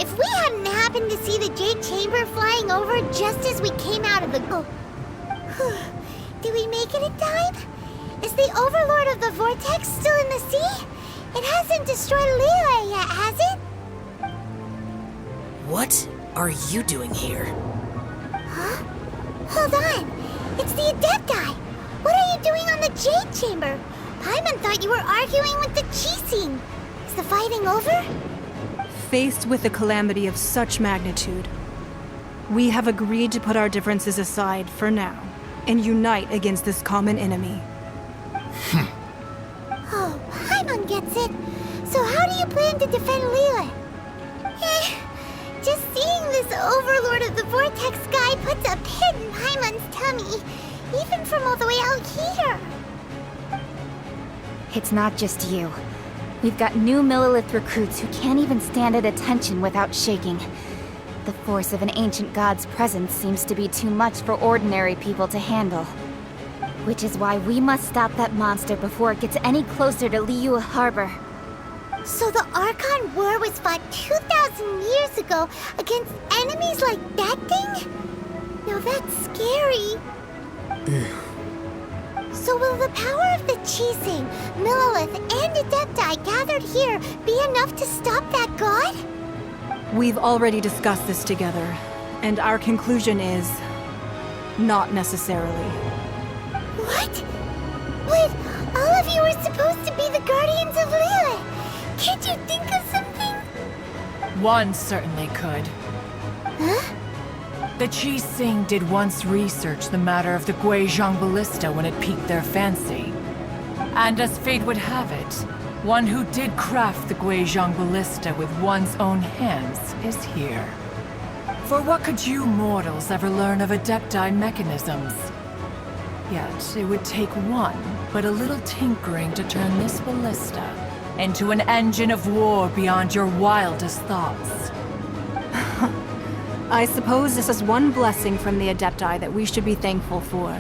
If we hadn't happened to see the Jade Chamber flying over just as we came out of the... Did we make it in time? Is the Overlord of the Vortex still in the sea? It hasn't destroyed Liyue yet, has it? What are you doing here? Huh? Hold on. It's the Adepti. What are you doing on the Jade Chamber? Paimon thought you were arguing with the Chising. Is the fighting over? Faced with a calamity of such magnitude, we have agreed to put our differences aside for now and unite against this common enemy. Oh, Paimon gets it. So how do you plan to defend Liyue? Just seeing this Overlord of the Vortex guy puts a pit in Paimon's tummy, even from all the way out here. It's not just you. We've got new Millelith recruits who can't even stand at attention without shaking. The force of an ancient god's presence seems to be too much for ordinary people to handle. Which is why we must stop that monster before it gets any closer to Liyue Harbor. So the Archon War was fought 2,000 years ago against enemies like that thing? Now that's scary. So will the power of the Chising, Millelith, and Adepti gathered here be enough to stop that god? We've already discussed this together, and our conclusion is... not necessarily. What? But all of you were supposed to be the Guardians of Liyue. Can't you think of something? One certainly could. Huh? The Chising did once research the matter of the Guizhong Ballista when it piqued their fancy. And as fate would have it, one who did craft the Guizhong Ballista with one's own hands is here. For what could you mortals ever learn of Adepti mechanisms? Yet, it would take one, but a little tinkering to turn this ballista into an engine of war beyond your wildest thoughts. I suppose this is one blessing from the Adepti that we should be thankful for.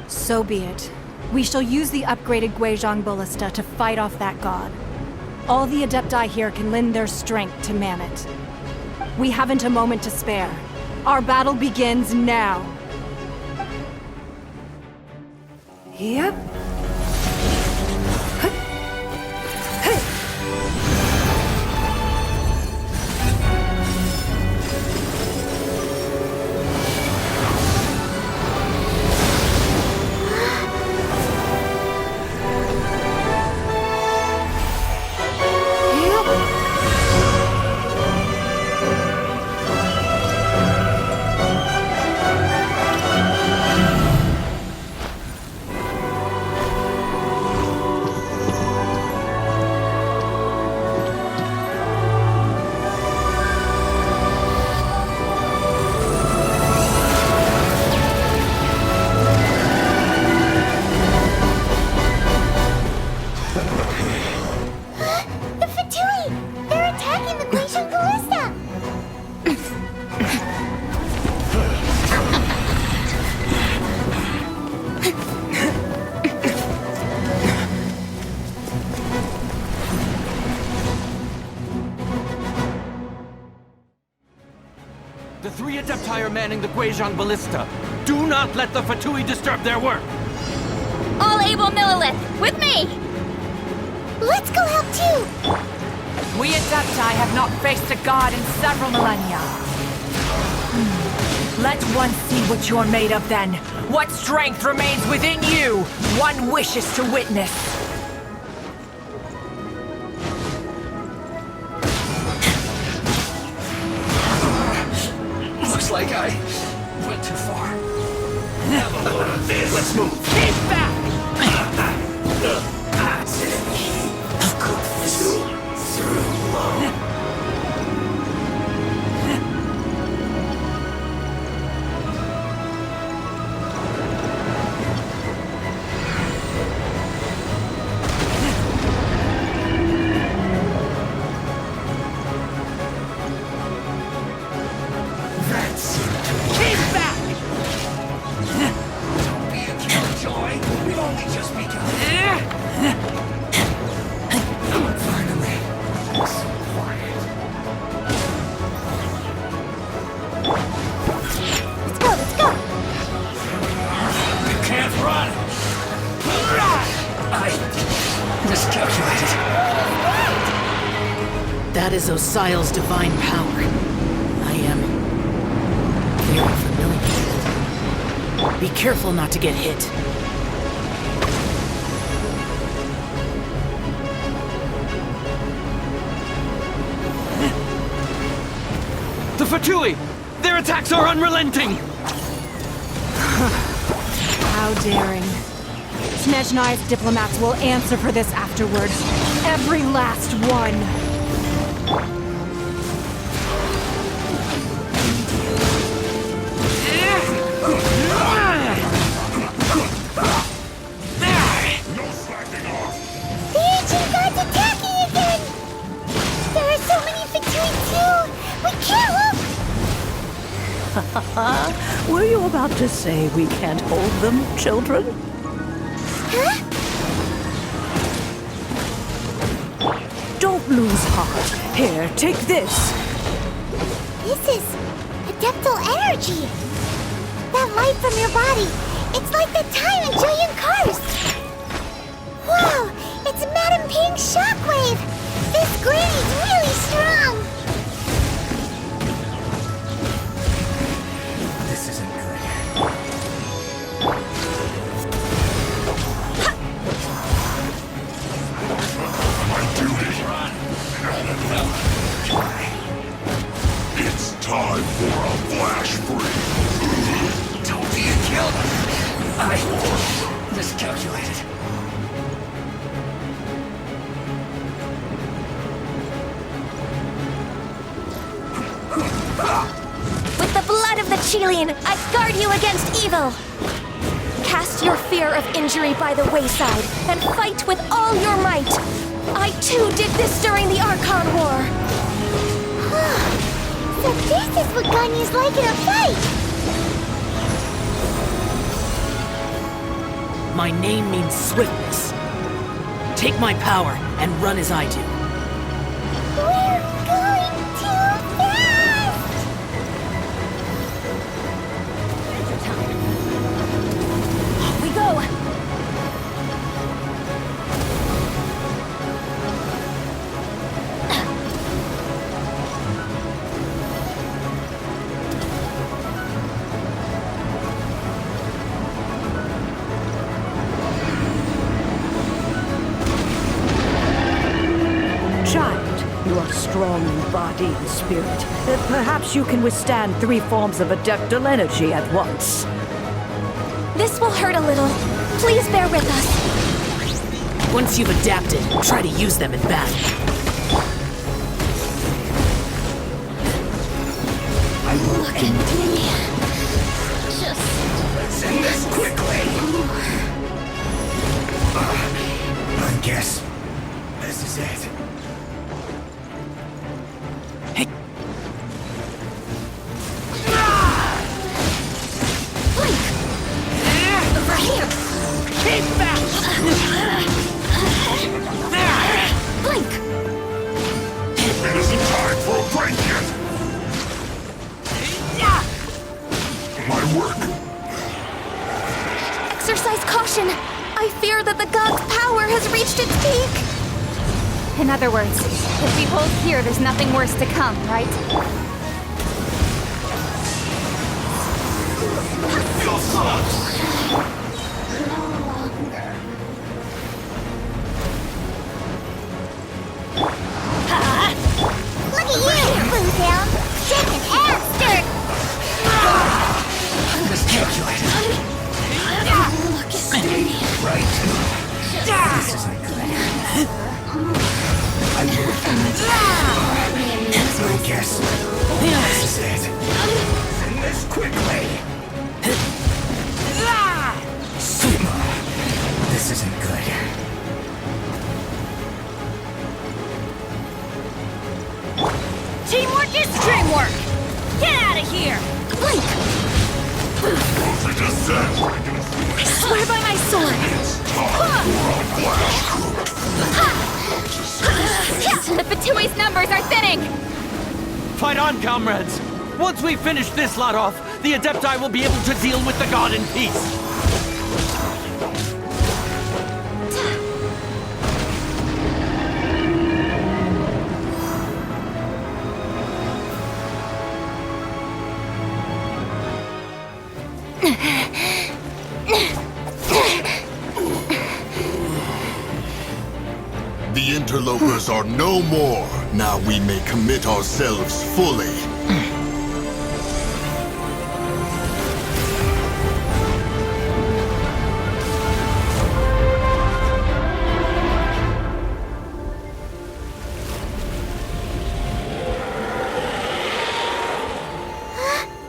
So be it. We shall use the upgraded Guizhong Ballista to fight off that god. All the Adepti here can lend their strength to man it. We haven't a moment to spare. Our battle begins now. Yep. The Fatui! They're attacking the Guizhong Ballista! The three Adepti are manning the Guizhong Ballista. Do not let the Fatui disturb their work! All able Millelith, with me! Let's go help too! We Adepti have not faced a god in several millennia. Let one see what you're made of then. What strength remains within you, one wishes to witness. Looks like I went too far. Have a load of this. Let's move. Keep back! Keep back! Don't be a killjoy. That is Osial's divine power. I am very familiar. Be careful not to get hit. The Fatui! Their attacks are unrelenting! How daring. Snezhnai's diplomats will answer for this afterward. Every last one. The ancient god's attacking again! There are so many Fatui too! We can't look! Were you about to say we can't hold them, children? Huh? Don't lose heart. Here, take this. This is adeptal energy! That light from your body, it's like the time in Julian Cars! Whoa! It's Madame Ping's shockwave! This granny's really strong! This isn't good. My duty. It's time for a flash freeze. Don't be killed. I miscalculated. With the blood of the Chilean, I guard you against evil! Cast your fear of injury by the wayside, and fight with all your might! I too did this during the Archon War! So this is what Ganya's like in a fight! My name means swiftness. Take my power and run as I do. We're going too fast! Off we go! Child, you are strong in body and spirit. Perhaps you can withstand 3 forms of adeptal energy at once. This will hurt a little. Please bear with us. Once you've adapted, try to use them in battle. Look at me. Just... Let's end this quickly. I guess this is it. Blink! Over here! Keep back! Blink! It isn't time for a break yet. My work. Exercise caution! I fear that the god's power has reached its peak! In other words, if we hold here, there's nothing worse to come, right? Your thoughts. Look at you, Boomtown! Shaking and stirred! Miscalculated. Right. This isn't good. I will finish. I guess this is it. End this quickly. Sigma. This isn't good. Teamwork is dreamwork! Get out of here! Blink! I just said I swear by my sword! The Fatui's numbers are thinning! Fight on, comrades! Once we finish this lot off, the Adepti will be able to deal with the god in peace! The interlopers are no more. Now we may commit ourselves fully.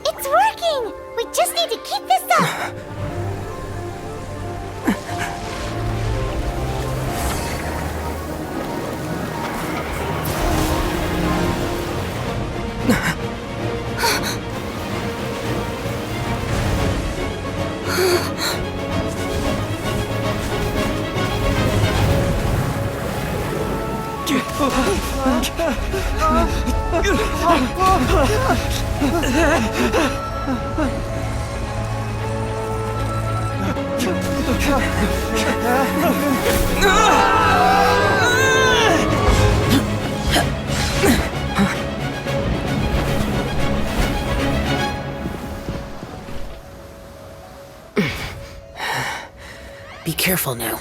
It's working! We just need to keep this up! Be careful now.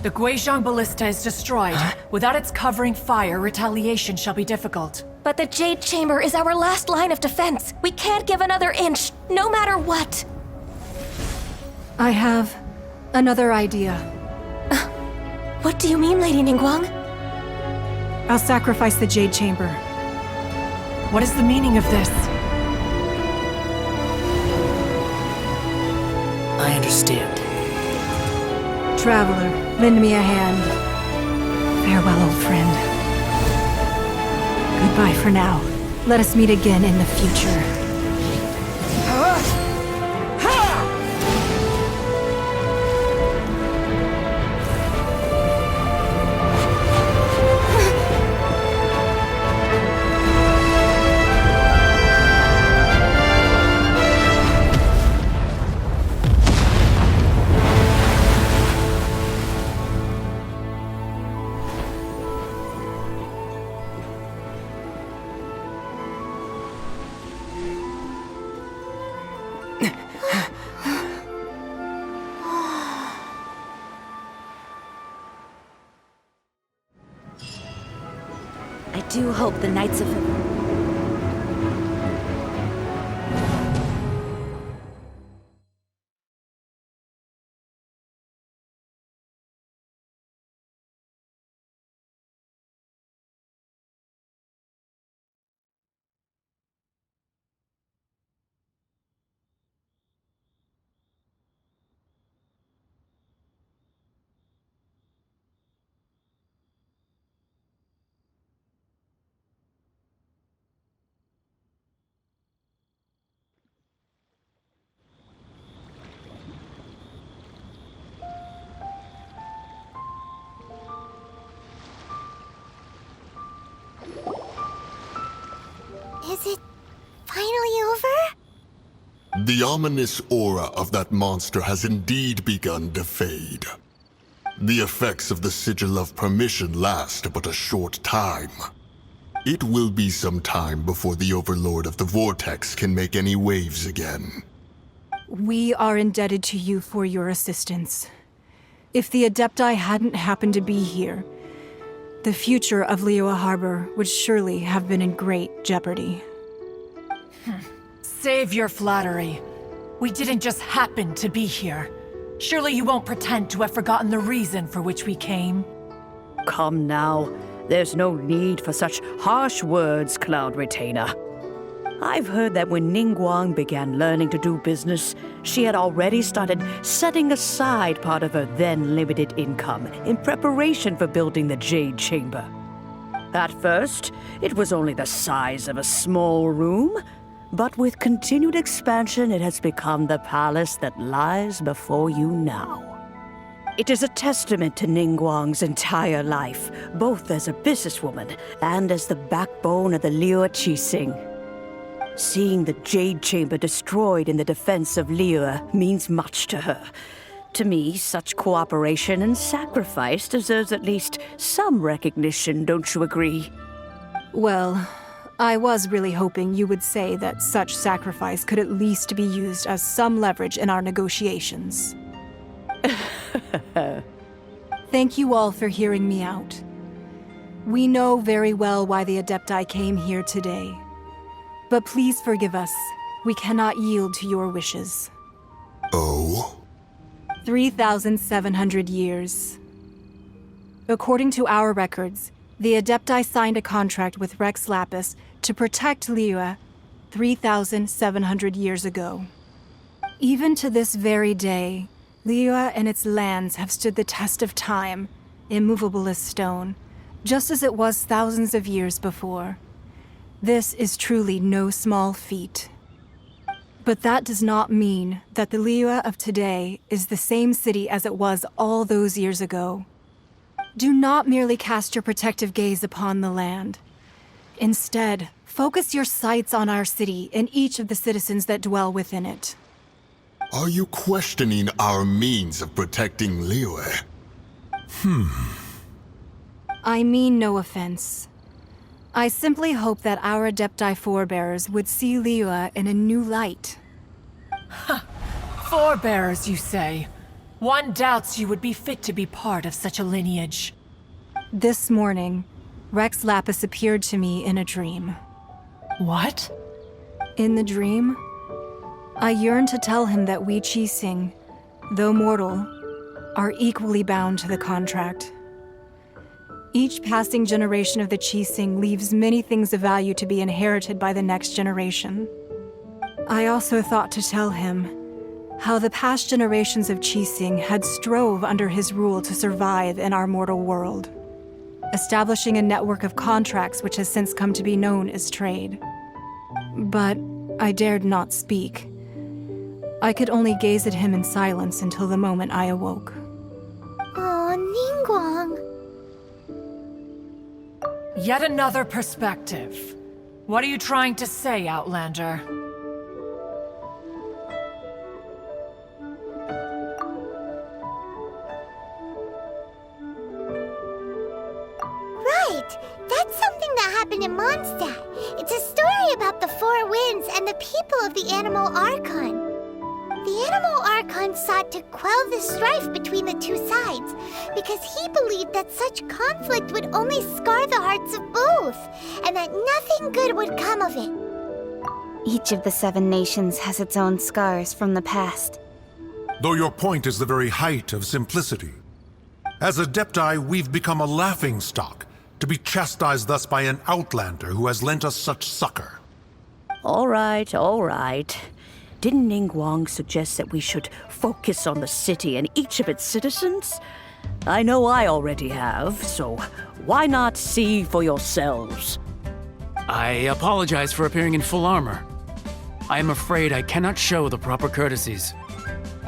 The Guizhong Ballista is destroyed. Without its covering fire, retaliation shall be difficult. But the Jade Chamber is our last line of defense. We can't give another inch, no matter what. I have another idea. What do you mean, Lady Ningguang? I'll sacrifice the Jade Chamber. What is the meaning of this? I understand. Traveler, lend me a hand. Farewell, old friend. Goodbye for now. Let us meet again in the future. I do hope the Knights of... Is it finally over? The ominous aura of that monster has indeed begun to fade. The effects of the Sigil of Permission last but a short time. It will be some time before the Overlord of the Vortex can make any waves again. We are indebted to you for your assistance. If the Adepti hadn't happened to be here, the future of Liyue Harbor would surely have been in great jeopardy. Save your flattery. We didn't just happen to be here. Surely you won't pretend to have forgotten the reason for which we came. Come now. There's no need for such harsh words, Cloud Retainer. I've heard that when Ningguang began learning to do business, she had already started setting aside part of her then limited income in preparation for building the Jade Chamber. At first, it was only the size of a small room, but with continued expansion, it has become the palace that lies before you now. It is a testament to Ningguang's entire life, both as a businesswoman and as the backbone of the Liyue Qixing. Seeing the Jade Chamber destroyed in the defense of Liyue means much to her. To me, such cooperation and sacrifice deserves at least some recognition, don't you agree? Well, I was really hoping you would say that such sacrifice could at least be used as some leverage in our negotiations. Thank you all for hearing me out. We know very well why the Adepti came here today. But please forgive us. We cannot yield to your wishes. Oh? 3,700 years. According to our records, the Adepti signed a contract with Rex Lapis to protect Liyue 3,700 years ago. Even to this very day, Liyue and its lands have stood the test of time, immovable as stone, just as it was thousands of years before. This is truly no small feat. But that does not mean that the Liyue of today is the same city as it was all those years ago. Do not merely cast your protective gaze upon the land. Instead, focus your sights on our city and each of the citizens that dwell within it. Are you questioning our means of protecting Liyue? I mean no offense. I simply hope that our Adepti forebears would see Liyue in a new light. Forebearers, you say? One doubts you would be fit to be part of such a lineage. This morning, Rex Lapis appeared to me in a dream. What? In the dream, I yearned to tell him that we Qixing, though mortal, are equally bound to the contract. Each passing generation of the Qixing leaves many things of value to be inherited by the next generation. I also thought to tell him how the past generations of Qixing had strove under his rule to survive in our mortal world, establishing a network of contracts which has since come to be known as trade. But I dared not speak. I could only gaze at him in silence until the moment I awoke. Oh, Ningguang. Yet another perspective. What are you trying to say, Outlander? Right! That's something that happened in Mondstadt. It's a story about the Four Winds and the people of the Animal Archon. The Animal Archon sought to quell the strife between the two sides because he believed that such conflict would only scar the hearts of both, and that nothing good would come of it. Each of the 7 nations has its own scars from the past. Though your point is the very height of simplicity. As Adepti, we've become a laughingstock, to be chastised thus by an outlander who has lent us such succor. All right, all right. Didn't Ningguang suggest that we should focus on the city and each of its citizens? I know I already have, so why not see for yourselves? I apologize for appearing in full armor. I am afraid I cannot show the proper courtesies.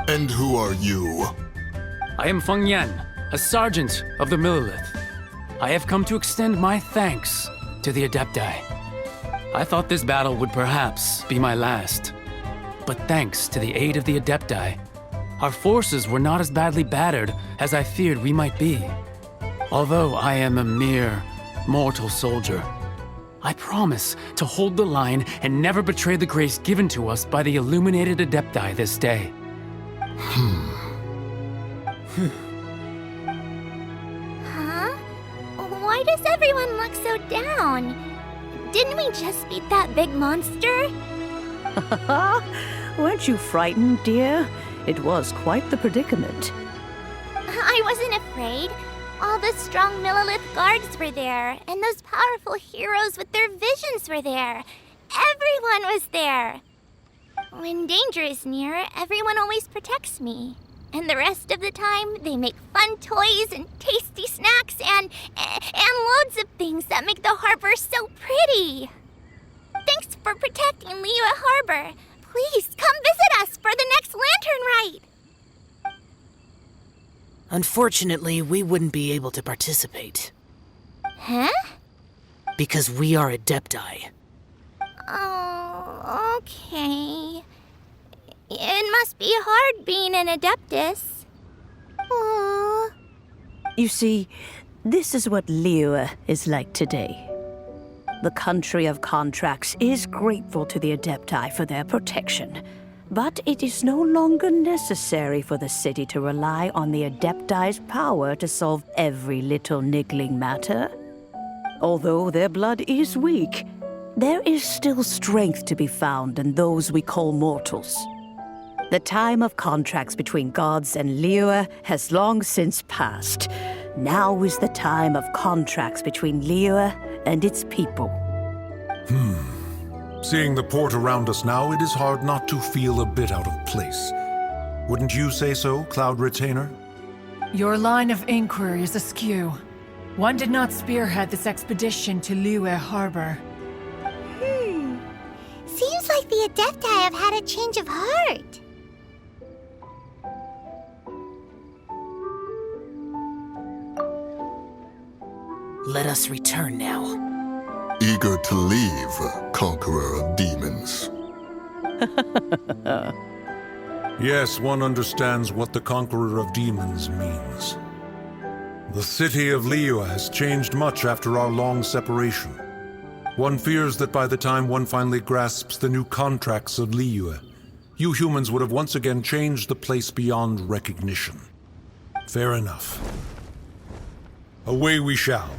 And who are you? I am Feng Yan, a sergeant of the Millilith. I have come to extend my thanks to the Adepti. I thought this battle would perhaps be my last. But thanks to the aid of the Adepti, our forces were not as badly battered as I feared we might be. Although I am a mere mortal soldier, I promise to hold the line and never betray the grace given to us by the illuminated Adepti this day. Huh? Why does everyone look so down? Didn't we just beat that big monster? Weren't you frightened, dear? It was quite the predicament. I wasn't afraid. All the strong Millilith guards were there, and those powerful heroes with their visions were there. Everyone was there. When danger is near, everyone always protects me. And the rest of the time, they make fun toys and tasty snacks and loads of things that make the harbor so pretty. Thanks for protecting Liyue Harbor. Please come visit us for the next lantern rite. Unfortunately, we wouldn't be able to participate. Huh? Because we are Adepti. Oh, okay. It must be hard being an Adeptus. Aww. You see, this is what Liyue is like today. The country of contracts is grateful to the Adepti for their protection, but it is no longer necessary for the city to rely on the Adepti's power to solve every little niggling matter. Although their blood is weak, there is still strength to be found in those we call mortals. The time of contracts between gods and Liyue has long since passed. Now is the time of contracts between Liyue and its people. Seeing the port around us now, it is hard not to feel a bit out of place. Wouldn't you say so, Cloud Retainer? Your line of inquiry is askew. One did not spearhead this expedition to Liyue Harbor. Seems like the Adepti have had a change of heart. Let us return now. Eager to leave, Conqueror of Demons. Yes, one understands what the Conqueror of Demons means. The city of Liyue has changed much after our long separation. One fears that by the time one finally grasps the new contracts of Liyue, you humans would have once again changed the place beyond recognition. Fair enough. Away we shall,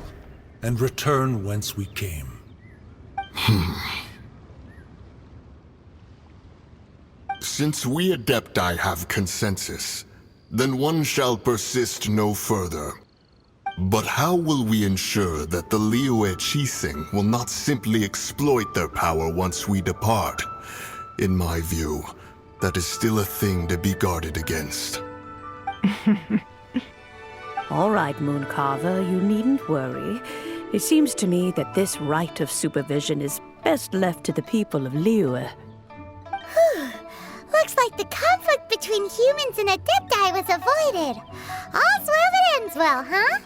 and return whence we came. Since we Adepti have consensus, then one shall persist no further. But how will we ensure that the Liyue Qixing will not simply exploit their power once we depart? In my view, that is still a thing to be guarded against. All right, Mooncarver, you needn't worry. It seems to me that this right of supervision is best left to the people of Liyue. Looks like the conflict between humans and Adepti was avoided. All's well that ends well, huh?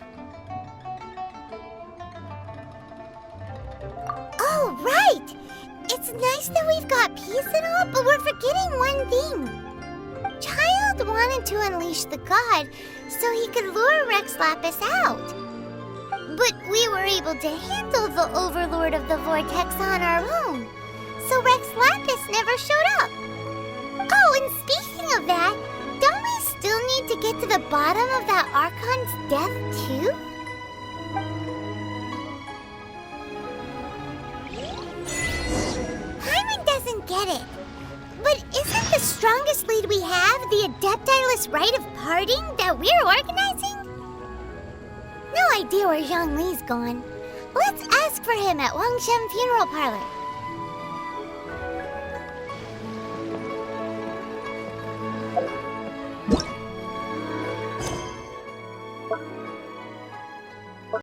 Oh, right! It's nice that we've got peace and all, but we're forgetting one thing. Child wanted to unleash the god so he could lure Rex Lapis out. But we were able to handle the Overlord of the Vortex on our own, so Rex Lapis never showed up. Oh, and speaking of that, don't we still need to get to the bottom of that Archon's death, too? Paimon doesn't get it. But isn't the strongest lead we have the Adeptiless rite of parting that we're organizing? No idea where Zhang Li's gone. Let's ask for him at Wangshen Funeral Parlor.